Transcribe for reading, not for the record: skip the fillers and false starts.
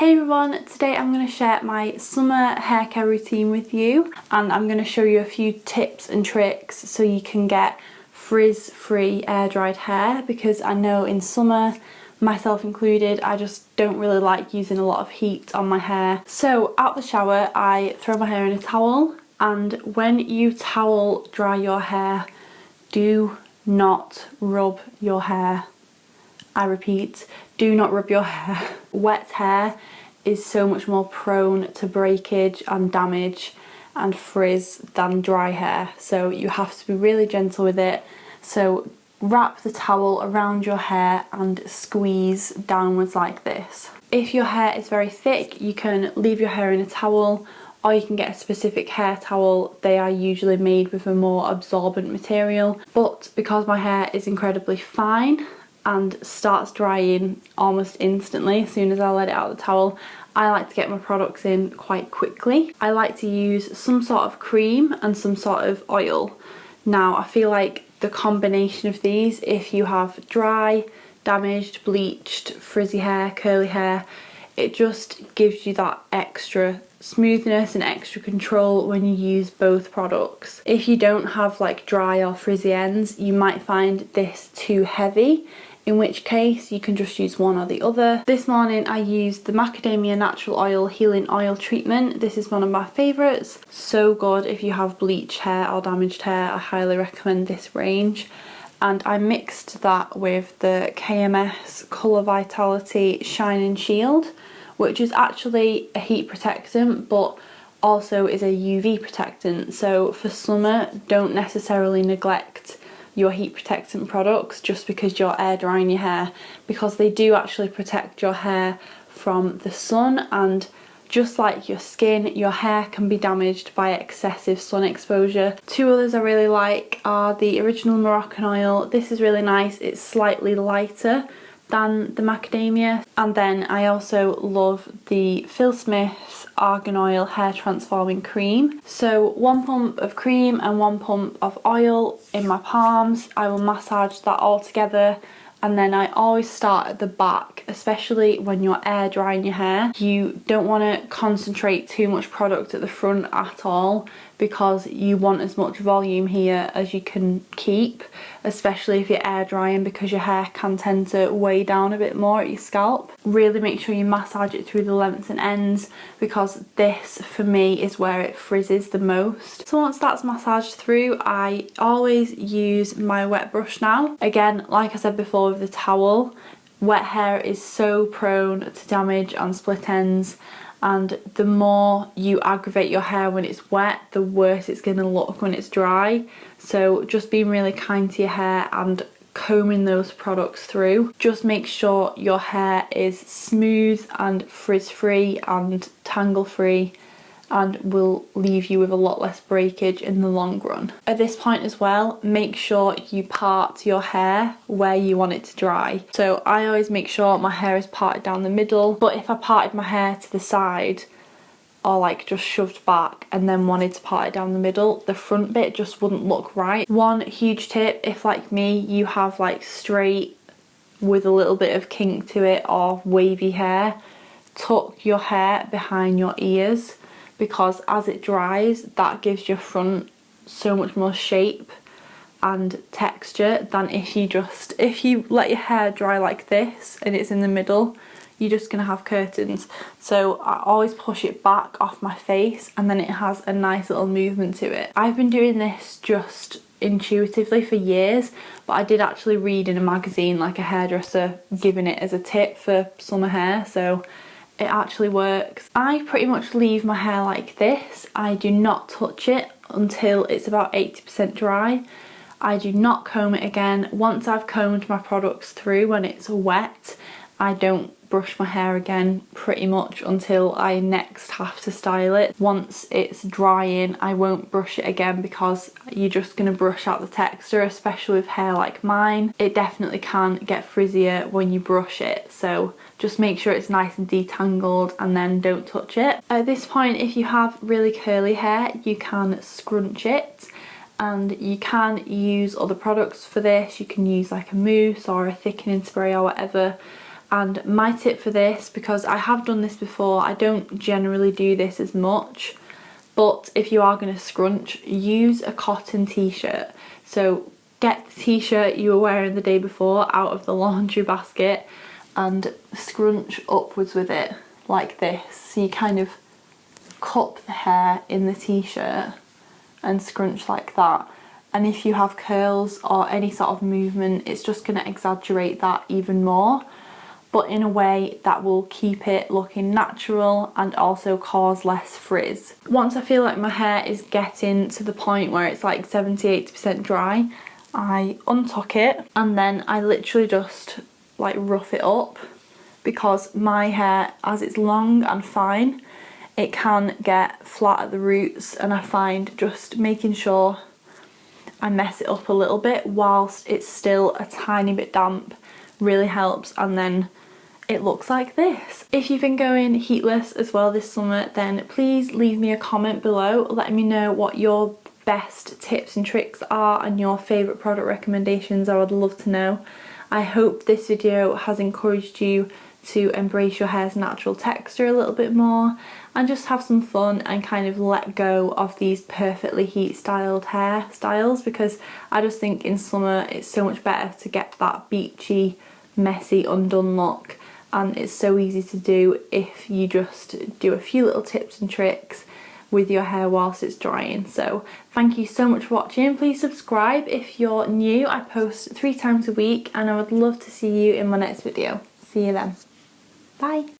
Hey everyone, today I'm going to share my summer hair care routine with you, and I'm going to show you a few tips and tricks so you can get frizz-free air dried hair, because I know in summer, myself included, I just don't really like using a lot of heat on my hair. So out the shower I throw my hair in a towel, and when you towel dry your hair, do not rub your hair. I repeat, do not rub your hair. Wet hair is so much more prone to breakage and damage and frizz than dry hair, so you have to be really gentle with it. So wrap the towel around your hair and squeeze downwards like this. If your hair is very thick, you can leave your hair in a towel, or you can get a specific hair towel. They are usually made with a more absorbent material, but because my hair is incredibly fine and starts drying almost instantly as soon as I let it out of the towel, I like to get my products in quite quickly. I like to use some sort of cream and some sort of oil. Now I feel like the combination of these, if you have dry, damaged, bleached, frizzy hair, curly hair, it just gives you that extra smoothness and extra control when you use both products. If you don't have like dry or frizzy ends, you might find this too heavy, in which case you can just use one or the other. This morning I used the Macadamia natural oil healing oil treatment. This is one of my favourites. So good if you have bleached hair or damaged hair. I highly recommend this range. And I mixed that with the KMS Colour Vitality Shine and Shield, which is actually a heat protectant but also is a UV protectant. So for summer, don't necessarily neglect your heat protectant products just because you're air drying your hair, because they do actually protect your hair from the sun, and just like your skin, your hair can be damaged by excessive sun exposure. Two others I really like are the original Moroccan oil. This is really nice, it's slightly lighter than the macadamia. And then I also love the Phil Smith's Argan Oil Hair Transforming Cream. So 1 pump of cream and 1 pump of oil in my palms. I will massage that all together, and then I always start at the back, especially when you're air drying your hair. You don't want to concentrate too much product at the front at all, because you want as much volume here as you can keep, especially if you're air drying, because your hair can tend to weigh down a bit more at your scalp. Really make sure you massage it through the lengths and ends, because this for me is where it frizzes the most. So once that's massaged through, I always use my wet brush now. Again, like I said before with the towel, wet hair is so prone to damage and split ends, and the more you aggravate your hair when it's wet, the worse it's going to look when it's dry. So just being really kind to your hair and combing those products through. Just make sure your hair is smooth and frizz-free and tangle-free, and will leave you with a lot less breakage in the long run. At this point as well, make sure you part your hair where you want it to dry. So I always make sure my hair is parted down the middle, but if I parted my hair to the side, or like just shoved back and then wanted to part it down the middle, the front bit just wouldn't look right. One huge tip, if like me, you have like straight with a little bit of kink to it or wavy hair, tuck your hair behind your ears, because as it dries, that gives your front so much more shape and texture than if you let your hair dry like this and it's in the middle, you're just gonna have curtains. So I always push it back off my face, and then it has a nice little movement to it. I've been doing this just intuitively for years, but I did actually read in a magazine, like a hairdresser giving it as a tip for summer hair, so it actually works. I pretty much leave my hair like this. I do not touch it until it's about 80% dry. I do not comb it again. Once I've combed my products through when it's wet, I don't brush my hair again pretty much until I next have to style it. Once it's drying, I won't brush it again, because you're just going to brush out the texture, especially with hair like mine. It definitely can get frizzier when you brush it, so just make sure it's nice and detangled and then don't touch it. At this point, if you have really curly hair, you can scrunch it, and you can use other products for this. You can use like a mousse or a thickening spray or whatever. And my tip for this, because I have done this before, I don't generally do this as much, but if you are going to scrunch, use a cotton t-shirt. So get the t-shirt you were wearing the day before out of the laundry basket and scrunch upwards with it like this. So you kind of cup the hair in the t-shirt and scrunch like that. And if you have curls or any sort of movement, it's just going to exaggerate that even more, but in a way that will keep it looking natural and also cause less frizz. Once I feel like my hair is getting to the point where it's like 70-80% dry, I untuck it and then I literally just like rough it up, because my hair, as it's long and fine, it can get flat at the roots, and I find just making sure I mess it up a little bit whilst it's still a tiny bit damp really helps, and then it looks like this. If you've been going heatless as well this summer, then please leave me a comment below letting me know what your best tips and tricks are and your favourite product recommendations. I would love to know. I hope this video has encouraged you to embrace your hair's natural texture a little bit more and just have some fun and kind of let go of these perfectly heat styled hairstyles, because I just think in summer it's so much better to get that beachy, messy, undone look, and it's so easy to do if you just do a few little tips and tricks with your hair whilst it's drying. So thank you so much for watching. Please subscribe if you're new. I post 3 times a week and I would love to see you in my next video. See you then. Bye.